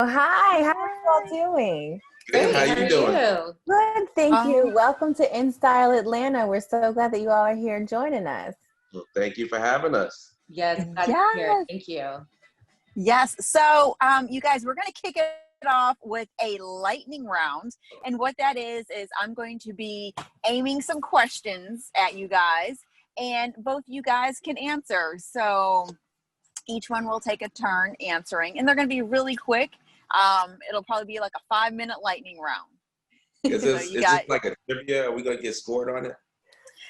Hi, how are you all doing? Good. Great, How how you are doing? you? Good, thank you. Welcome to In Style Atlanta. We're so glad that you all are here joining us. Well, thank you for having us. Yes, glad to be here. Yes. Thank you. Yes. So, you guys, we're going to kick it off with a lightning round. And what that is I'm going to be aiming some questions at you guys, and both you guys can answer. So each one will take a turn answering, and they're going to be really quick. It'll probably be like a 5-minute lightning round. Is So this like a trivia? Are we gonna get scored on it?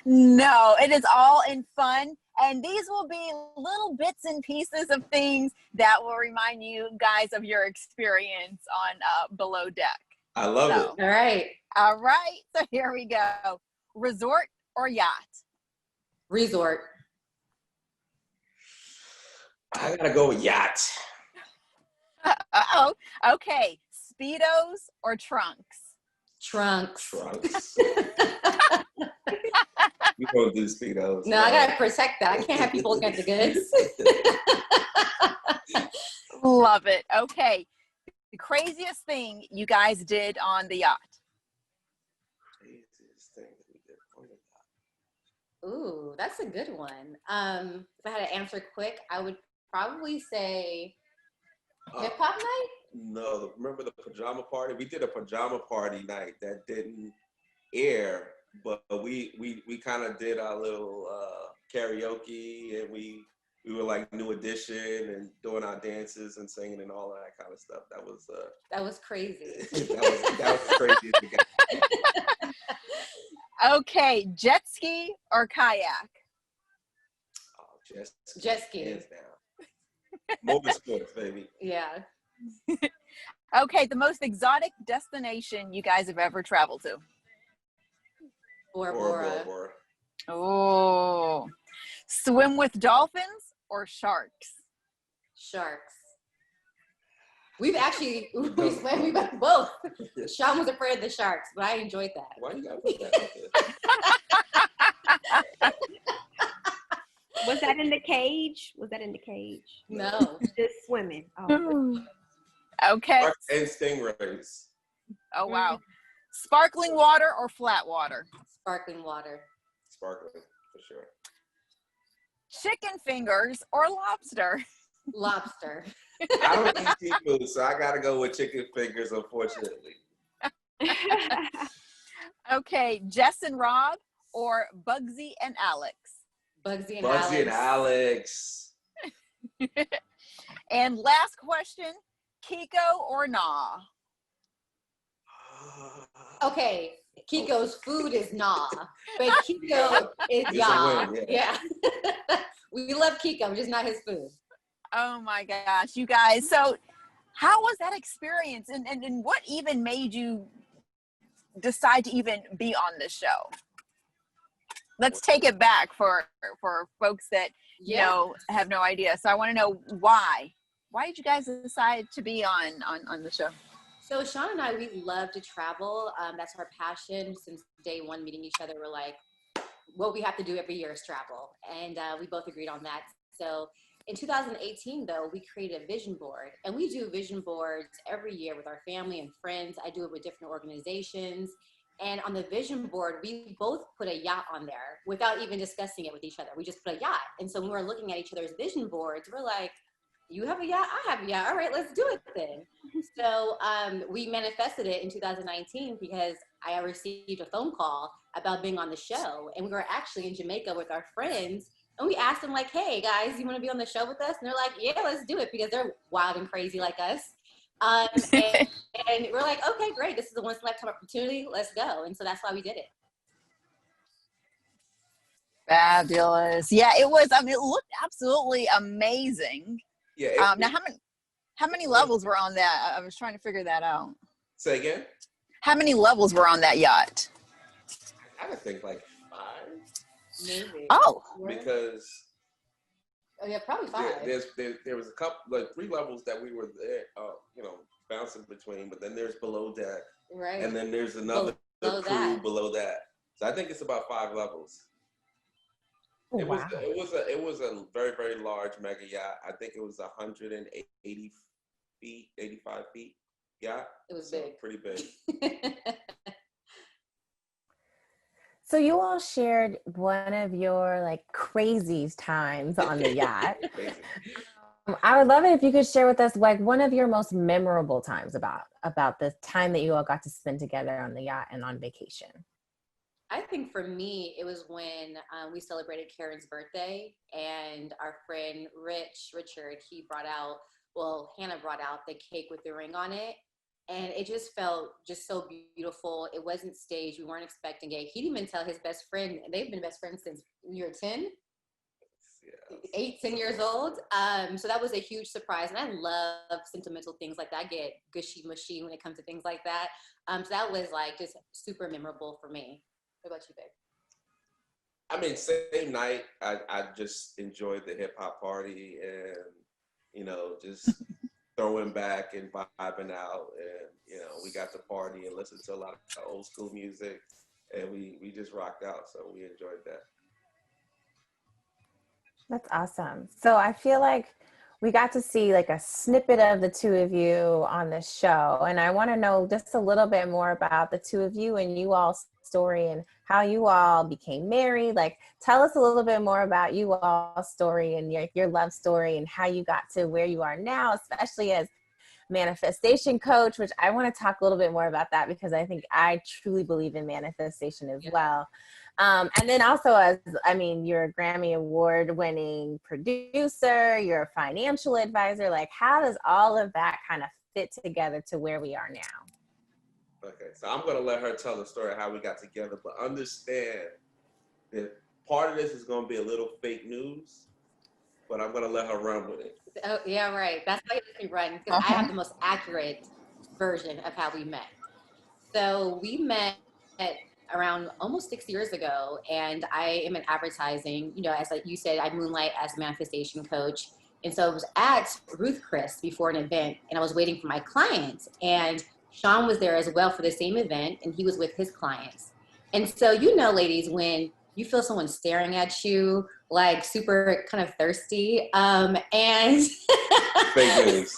No, it is all in fun. And these will be little bits and pieces of things that will remind you guys of your experience on Below Deck. I love it. All right. All right. So here we go. Resort or yacht? Resort. I gotta go with yacht. Uh-oh. Okay. Speedos or trunks? Trunks. Trunks. We don't do speedos. No, I gotta protect that. I can't have people looking at the goods. Love it. Okay. The craziest thing you guys did on the yacht? Craziest thing that we did on the yacht. Ooh, that's a good one. If I had to answer quick, I would probably say hip hop night. No, remember the pajama party? We did a pajama party night that didn't air, but we kind of did our little karaoke, and we were like New Edition and doing our dances and singing and all that kind of stuff. That was crazy. that was crazy. Okay. Jet ski or kayak? Oh, Jet ski. Hands down. Motorsports, baby. Yeah. Okay. The most exotic destination you guys have ever traveled to? Bora Bora Bora. Bora. Oh. Swim with dolphins or sharks? Sharks. We swam, we went both. Sean was afraid of the sharks, but I enjoyed that. Why you gotta put that out there? Was that in the cage? No. Just swimming. Oh. Okay. Sharks and stingrays. Oh, wow. Sparkling water or flat water? Sparkling water. Sparkling, for sure. Chicken fingers or lobster? Lobster. I don't eat seafood, so I gotta go with chicken fingers, unfortunately. Okay. Jess and Rob or Bugsy and Alex? Bugsy and Bugsy Alex. and Alex. And last question, Kiko or Nah? Okay, Kiko's food is nah, but Kiko is It's a yeah. win, Yeah. We love Kiko, just not his food. Oh my gosh, you guys. So how was that experience? And what even made you decide to even be on this show? Let's take it back for folks that you know have no idea. So I want to know why. Why did you guys decide to be on the show? So Sean and I, we love to travel. That's our passion. Since day one, meeting each other, we're like, what we have to do every year is travel. And we both agreed on that. So in 2018, though, we created a vision board. And we do vision boards every year with our family and friends. I do it with different organizations. And on the vision board, we both put a yacht on there without even discussing it with each other. We just put a yacht. And so when we were looking at each other's vision boards, we're like, you have a yacht, I have a yacht. All right, let's do it then. So we manifested it in 2019 because I received a phone call about being on the show. And we were actually in Jamaica with our friends. And we asked them like, hey guys, you want to be on the show with us? And they're like, yeah, let's do it, because they're wild and crazy like us. And we're like, okay, great. This is a once in a lifetime opportunity. Let's go. And so that's why we did it. Fabulous. Yeah, it was. It looked absolutely amazing. Yeah. Now, how many levels were on that? I was trying to figure that out. Say again? How many levels were on that yacht? I would think like 5. Maybe. Oh. Because yeah, probably 5. there was a couple, like 3 levels that we were there, bouncing between. But then there's below deck, right? And then there's another crew below that. So I think it's about 5 levels. It was a very, very large mega yacht. I think it was 180 feet, 85 feet. Yeah. It was So big. pretty big. So you all shared one of your like crazy times on the yacht. Crazy. I would love it if you could share with us like one of your most memorable times about the time that you all got to spend together on the yacht and on vacation. I think for me, it was when we celebrated Karen's birthday, and our friend Richard, Hannah brought out the cake with the ring on it. And it just felt just so beautiful. It wasn't staged. We weren't expecting it. He didn't even tell his best friend. They've been best friends since you were 10, Yeah. 8, 10 years old. So that was a huge surprise. And I love sentimental things like that. I get gushy mushy when it comes to things like that. So that was like just super memorable for me. What about you, babe? I mean, same night, I just enjoyed the hip hop party and, you know, just throwing back and vibing out. And, you know, we got to party and listen to a lot of old school music, and we just rocked out. So we enjoyed that. That's awesome. So I feel like we got to see like a snippet of the two of you on this show. And I want to know just a little bit more about the two of you and you all's story and how you all became married. Like, tell us a little bit more about you all's story and your love story and how you got to where you are now, especially as manifestation coach, which I want to talk a little bit more about that because I think I truly believe in manifestation as well. And then also you're a Grammy Award winning producer, you're a financial advisor. Like, how does all of that kind of fit together to where we are now? Okay, so I'm going to let her tell the story of how we got together, but understand that part of this is going to be a little fake news, but I'm going to let her run with it. Oh, yeah, right. That's why you let me run, because I have the most accurate version of how we met. So we met around almost 6 years ago, and I am in advertising. You know, as like you said, I moonlight as a manifestation coach. And so I was at Ruth Chris before an event, and I was waiting for my clients. And Sean was there as well for the same event, and he was with his clients. And so, you know, ladies, when you feel someone staring at you, like super kind of thirsty, and Fake news.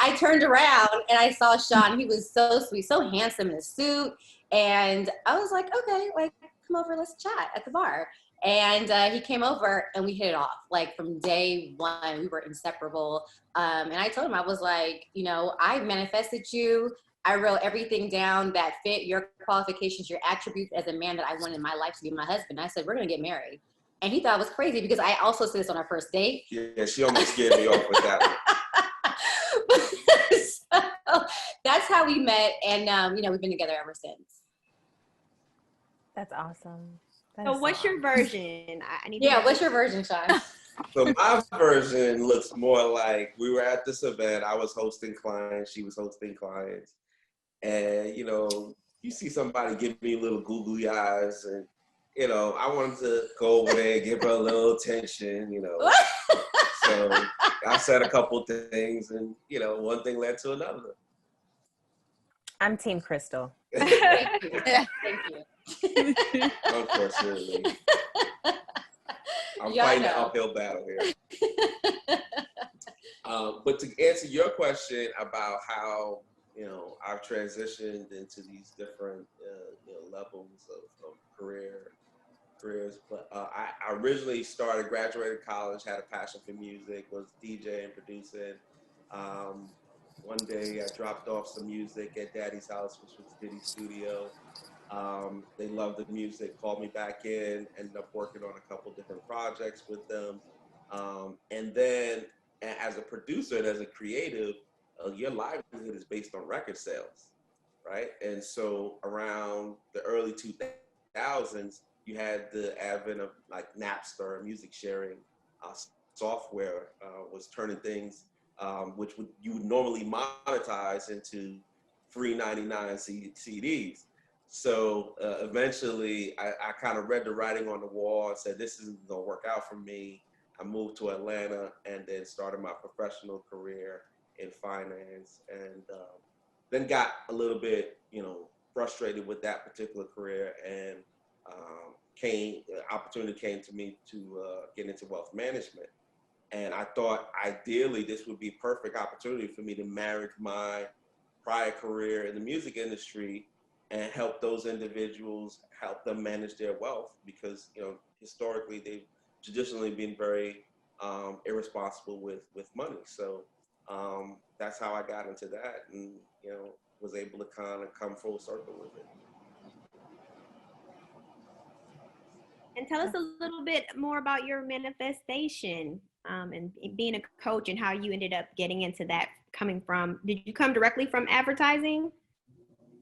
I turned around and I saw Sean. He was so sweet, so handsome in a suit. And I was like, okay, like, come over, let's chat at the bar. And he came over and we hit it off. Like from day one, we were inseparable. And I told him, I was like, you know, I manifested you. I wrote everything down that fit your qualifications, your attributes as a man that I wanted in my life to be my husband. I said, we're going to get married. And he thought it was crazy because I also said this on our first date. Yeah, she almost scared me off with that one. So that's how we met, and you know, we've been together ever since. That's awesome. So what's your version? I need. Yeah, what's your version, Sean? So my version looks more like we were at this event. I was hosting clients. She was hosting clients. And, you know, you see somebody give me little googly eyes and, you know, I wanted to go over there and give her a little attention, you know. So I said a couple things and, you know, one thing led to another. I'm Team Crystal. Thank you. Thank you. Unfortunately. I'm Yeah, fighting an uphill battle here. But to answer your question about how, you know, I've transitioned into these different, you know, levels of careers. But I originally graduated college, had a passion for music, was DJing, producing. One day I dropped off some music at Daddy's house, which was Diddy Studio. They loved the music, called me back in, ended up working on a couple different projects with them. And then as a producer and as a creative, your livelihood is based on record sales, right? And so around the early 2000s, you had the advent of like Napster, music sharing software was turning things which you would normally monetize into free 99 CDs. So eventually I kind of read the writing on the wall and said, this isn't gonna work out for me. I moved to Atlanta and then started my professional career in finance, and then got a little bit, you know, frustrated with that particular career, and opportunity came to me to get into wealth management. And I thought ideally this would be perfect opportunity for me to marry my prior career in the music industry and help those individuals, help them manage their wealth, because, you know, historically they've traditionally been very irresponsible with money. So that's how I got into that, and, you know, was able to kind of come full circle with it. And tell us a little bit more about your manifestation and being a coach and how you ended up getting into that. Coming from, did you come directly from advertising?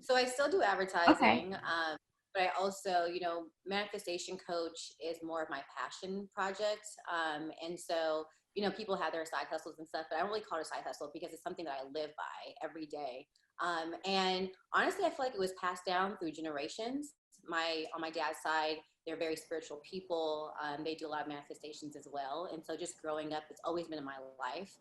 So I still do advertising, but I also, you know, manifestation coach is more of my passion project. And so, you know, people have their side hustles and stuff, but I don't really call it a side hustle because it's something that I live by every day. And honestly, I feel like it was passed down through generations. On my dad's side, they're very spiritual people. They do a lot of manifestations as well. And so just growing up, it's always been in my life.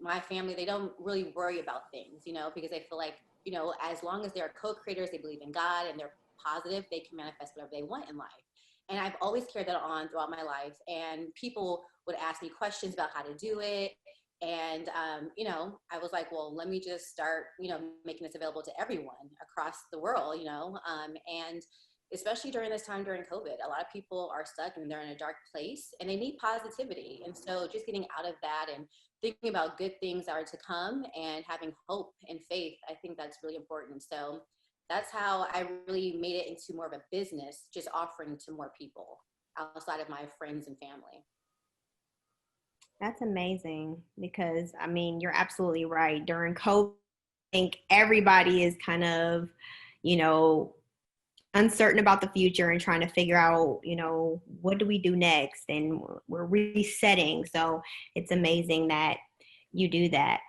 My family, they don't really worry about things, you know, because they feel like, you know, as long as they're co-creators, they believe in God and they're positive, they can manifest whatever they want in life. And I've always carried that on throughout my life. And people would ask me questions about how to do it. And, you know, I was like, well, let me just start, you know, making this available to everyone across the world, you know, and especially during this time during COVID, a lot of people are stuck and they're in a dark place and they need positivity. And so just getting out of that and thinking about good things that are to come and having hope and faith, I think that's really important. So that's how I really made it into more of a business, just offering to more people outside of my friends and family. That's amazing because, I mean, you're absolutely right. During COVID, I think everybody is kind of, you know, uncertain about the future and trying to figure out, you know, what do we do next? And we're resetting. So it's amazing that you do that.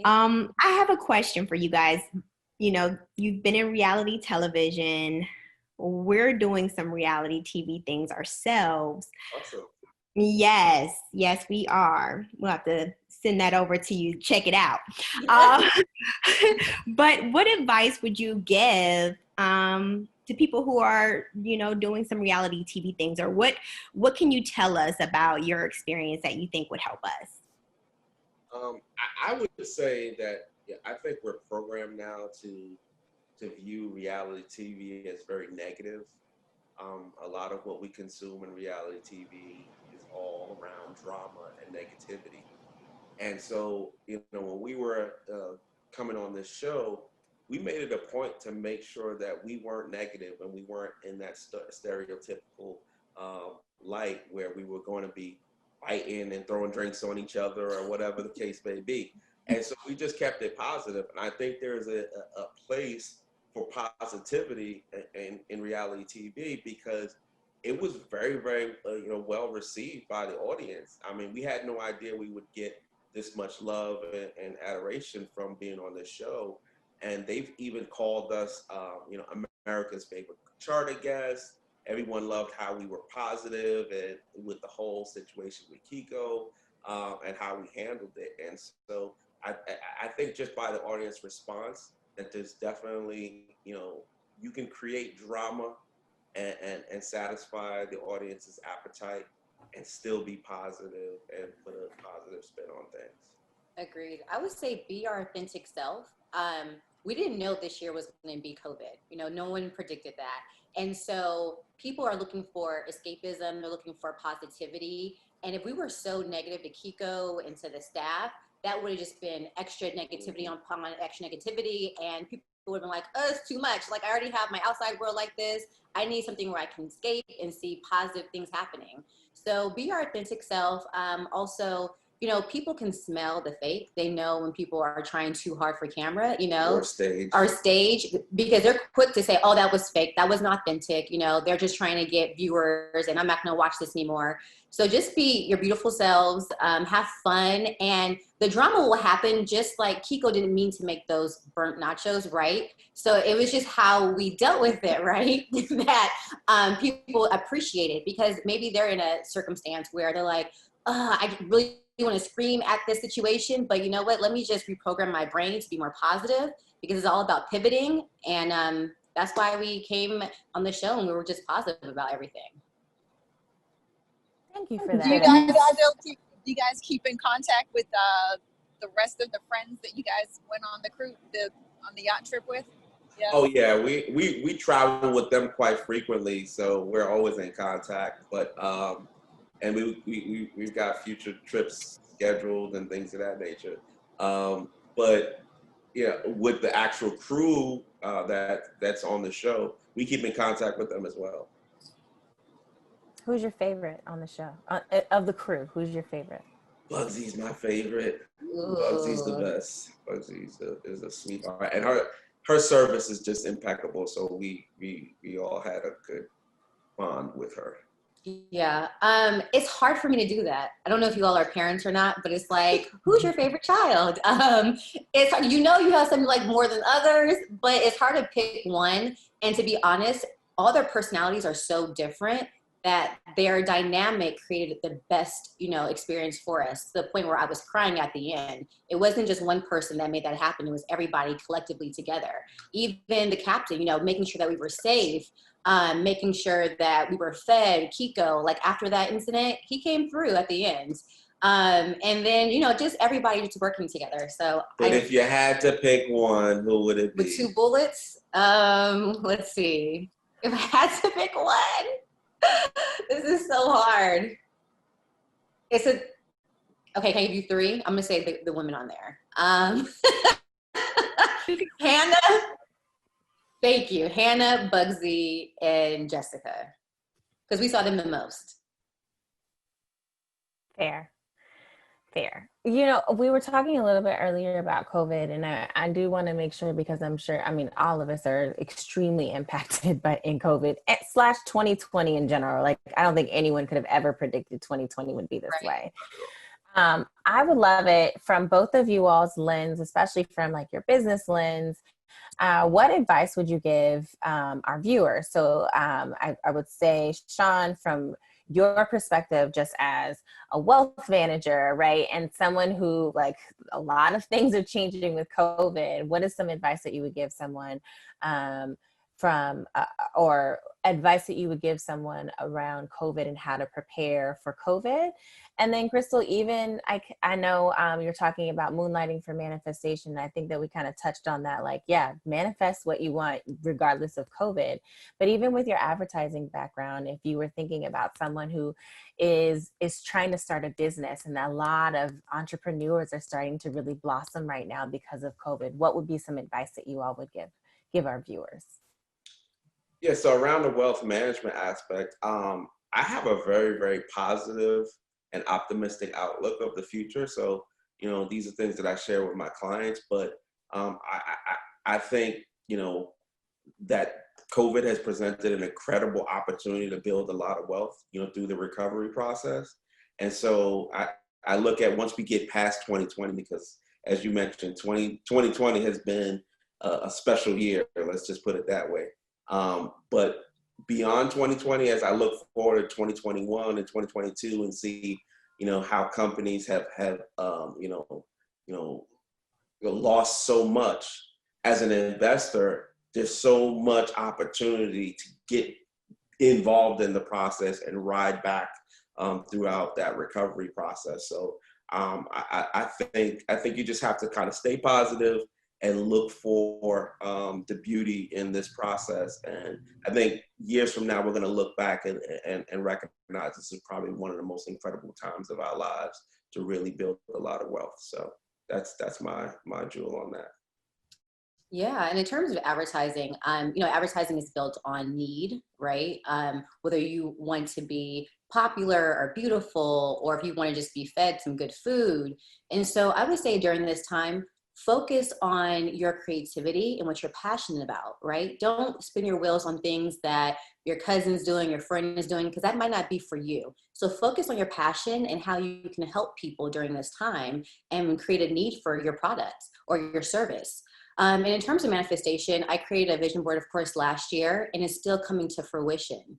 I have a question for you guys. You know, you've been in reality television. We're doing some reality TV things ourselves. Awesome. Yes, we are. We'll have to send that over to you. Check it out. But what advice would you give to people who are, you know, doing some reality TV things, or what can you tell us about your experience that you think would help us? I would say that, yeah, I think we're programmed now to view reality TV as very negative. A lot of what we consume in reality TV is all around drama and negativity. And so, you know, when we were coming on this show, we made it a point to make sure that we weren't negative and we weren't in that stereotypical light where we were going to be fighting and throwing drinks on each other or whatever the case may be. And so we just kept it positive. And I think there's a place for positivity in reality TV because it was very, very, you know, well received by the audience. I mean, we had no idea we would get this much love and adoration from being on this show. And they've even called us, you know, America's favorite charter guest. Everyone loved how we were positive and with the whole situation with Kiko and how we handled it. And so I think just by the audience response that there's definitely, you know, you can create drama and satisfy the audience's appetite and still be positive and put a positive spin on things. Agreed. I would say be our authentic self. We didn't know this year was going to be COVID. You know, no one predicted that. And so people are looking for escapism. They're looking for positivity. And if we were so negative to Kiko and to the staff, that would have just been extra negativity on extra negativity. And people would have been like, oh, it's too much. Like, I already have my outside world like this. I need something where I can escape and see positive things happening. So be your authentic self. Also, you know, people can smell the fake. They know when people are trying too hard for camera, you know, or stage, because they're quick to say, oh, that was fake. That wasn't authentic. You know, they're just trying to get viewers and I'm not going to watch this anymore. So just be your beautiful selves, have fun, and the drama will happen. Just like Kiko didn't mean to make those burnt nachos, right? So it was just how we dealt with it, right? That people appreciate it because maybe they're in a circumstance where they're like, I really want to scream at this situation, but you know what? Let me just reprogram my brain to be more positive because it's all about pivoting. And that's why we came on the show and we were just positive about everything. Thank you for that. Do you guys you guys keep in contact with the rest of the friends that you guys went on the yacht trip with? Yeah. Oh yeah, we travel with them quite frequently, so we're always in contact. But and we've got future trips scheduled and things of that nature. But yeah, with the actual crew that's on the show, we keep in contact with them as well. Who's your favorite on the show? Of the crew, who's your favorite? Bugsy's my favorite. Ooh. Bugsy's the best. Is a sweetheart, and her service is just impeccable. So we all had a good bond with her. Yeah. It's hard for me to do that. I don't know if you all are parents or not, but it's like, who's your favorite child? It's hard, you have some like more than others, but it's hard to pick one. And to be honest, all their personalities are so different that their dynamic created the best, experience for us, to the point where I was crying at the end. It wasn't just one person that made that happen. It was everybody collectively together. Even the captain, making sure that we were safe, making sure that we were fed. Kiko, like after that incident, he came through at the end. And then, just everybody just working together. So But if you had to pick one, who would it be? With 2 bullets, let's see. If I had to pick one, this is so hard. Okay, can I give you 3? I'm gonna say the women on there. Hannah, thank you. Hannah, Bugsy, and Jessica. Because we saw them the most. Fair. We were talking a little bit earlier about COVID, and I do want to make sure, because I'm sure, all of us are extremely impacted in COVID / 2020 in general. Like, I don't think anyone could have ever predicted 2020 would be this way. I would love it from both of you all's lens, especially from like your business lens. What advice would you give our viewers? So I would say, Sean, from your perspective, just as a wealth manager, right? And someone who, like, a lot of things are changing with COVID. What is some advice that you would give someone or advice that you would give someone around COVID and how to prepare for COVID? And then Crystal, even I know you're talking about moonlighting for manifestation. I think that we kind of touched on that, like, yeah, manifest what you want regardless of COVID. But even with your advertising background, if you were thinking about someone who is trying to start a business, and a lot of entrepreneurs are starting to really blossom right now because of COVID, what would be some advice that you all would give our viewers? Yeah, so around the wealth management aspect, I have a very, very positive and optimistic outlook of the future. So, these are things that I share with my clients, but I think, that COVID has presented an incredible opportunity to build a lot of wealth, through the recovery process. And so I look at, once we get past 2020, because as you mentioned, 2020 has been a special year, let's just put it that way. But beyond 2020, as I look forward to 2021 and 2022 and see, how companies have lost so much, as an investor, there's so much opportunity to get involved in the process and ride back throughout that recovery process. So I think you just have to kind of stay positive and look for the beauty in this process. And I think years from now, we're going to look back and recognize this is probably one of the most incredible times of our lives to really build a lot of wealth. So that's my jewel on that. Yeah, and in terms of advertising, advertising is built on need, right? Whether you want to be popular or beautiful, or if you want to just be fed some good food. And so I would say during this time, focus on your creativity and what you're passionate about, right? Don't spin your wheels on things that your cousin's doing, your friend is doing, because that might not be for you. So focus on your passion and how you can help people during this time and create a need for your product or your service. And in terms of manifestation, I created a vision board, of course, last year, and it's still coming to fruition.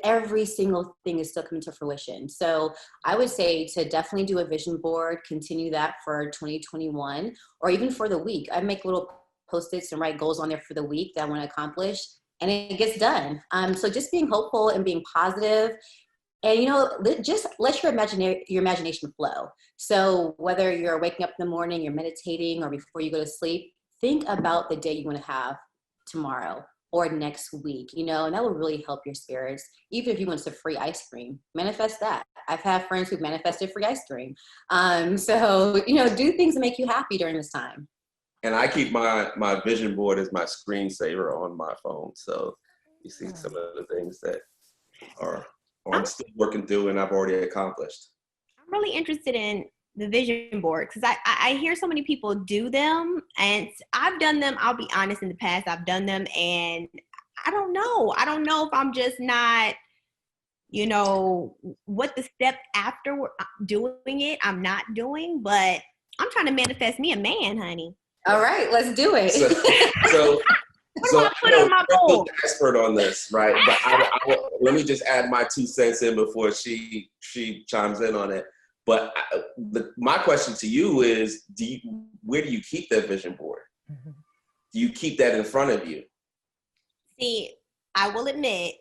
Every single thing is still coming to fruition. So I would say to definitely do a vision board, continue that for 2021, or even for the week. I make little Post-its and write goals on there for the week that I want to accomplish, and it gets done. So just being hopeful and being positive, And, you know, just let your imagination flow. So whether you're waking up in the morning, you're meditating, or before you go to sleep, think about the day you want to have tomorrow or next week, you know, and that will really help your spirits. Even if you want some free ice cream, manifest that. I've had friends who've manifested free ice cream. So, you know, do things that make you happy during this time. And I keep my vision board as my screensaver on my phone. So you see some of the things that I'm still working through and I've already accomplished. I'm really interested in the vision board because I hear so many people do them, and I've done them. I'll be honest, in the past I've done them, and I don't know if I'm just not, you know, what the step after doing it I'm not doing, but I'm trying to manifest me a man, honey. All right, let's do it. So I put on my bowl? Crystal's the expert on this, right? But let me just add my 2 cents in before she chimes in on it. But my question to you is, where do you keep that vision board? Mm-hmm. Do you keep that in front of you? See, I will admit,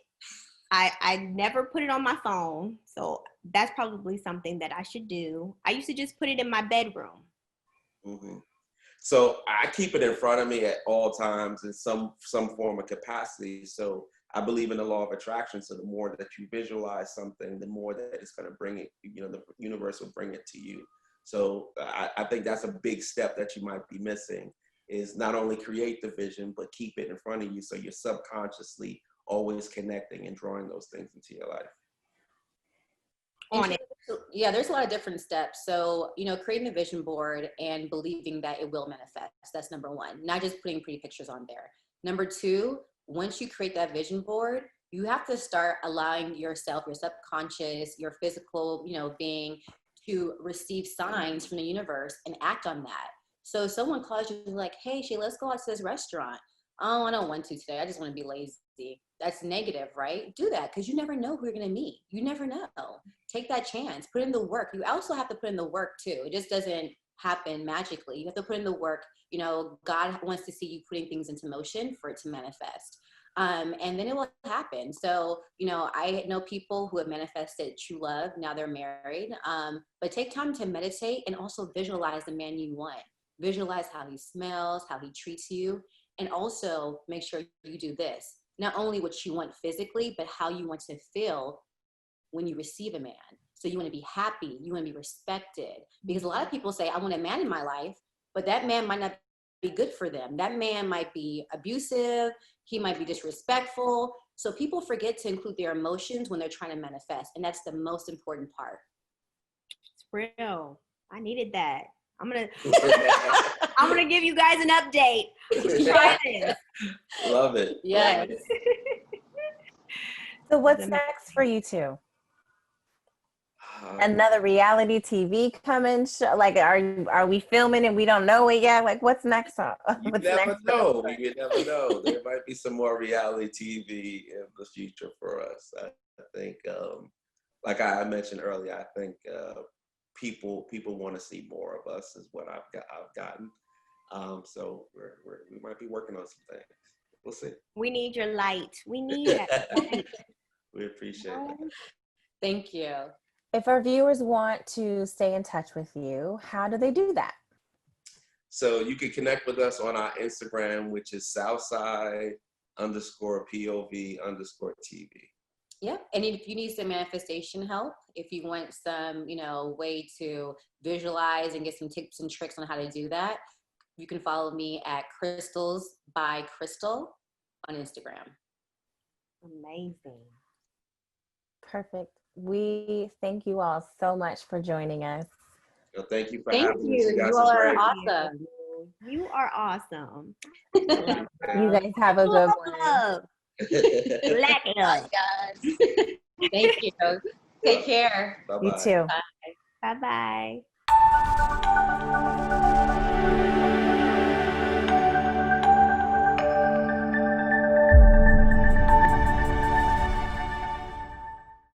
I never put it on my phone, so that's probably something that I should do. I used to just put it in my bedroom. Mm-hmm. So I keep it in front of me at all times in some form of capacity. So I believe in the law of attraction. So the more that you visualize something, the more that it's going to bring it, you know, the universe will bring it to you. So I think that's a big step that you might be missing, is not only create the vision, but keep it in front of you. So you're subconsciously always connecting and drawing those things into your life. On it. Yeah, there's a lot of different steps. So, you know, creating a vision board and believing that it will manifest. That's number one, not just putting pretty pictures on there. Number two, once you create that vision board, you have to start allowing yourself, your subconscious, your physical, you know, being to receive signs from the universe and act on that. So if someone calls you like, hey, Shay, let's go out to this restaurant. Oh, I don't want to today. I just want to be lazy. That's negative, right? Do that, because you never know who you're going to meet. You never know. Take that chance. Put in the work. You also have to put in the work too. It just doesn't happen magically. You have to put in the work. You know, God wants to see you putting things into motion for it to manifest. And then it will happen. So, you know, I know people who have manifested true love. Now they're married. But take time to meditate and also visualize the man you want. Visualize how he smells, how he treats you. And also make sure you do this. Not only what you want physically, but how you want to feel when you receive a man. So you want to be happy, you want to be respected. Because a lot of people say, I want a man in my life, but that man might not be good for them. That man might be abusive, he might be disrespectful. So people forget to include their emotions when they're trying to manifest. And that's the most important part. It's real. I needed that. I'm gonna give you guys an update. Try this. Love it. Yes. So what's next for you two? Another reality TV coming? Like, are we filming and we don't know it yet? Like, what's next? You never know. You never know. There might be some more reality TV in the future for us. I think, like I mentioned earlier, I think people want to see more of us is what I've gotten. So we might be working on some things. We'll see. We need your light. We need it. We appreciate it. Thank you. If our viewers want to stay in touch with you, how do they do that? So you can connect with us on our Instagram, which is Southside_POV_TV. Yeah, and if you need some manifestation help, if you want some, you know, way to visualize and get some tips and tricks on how to do that, you can follow me at Crystals by Crystal on Instagram. Amazing. Perfect. We thank you all so much for joining us. Well, thank you for Thank having you. us. You guys You all are are great. awesome. You are awesome. You guys have a good one. Love. Black love. Guys. Thank you. Take care. Bye-bye. You too. Bye-bye.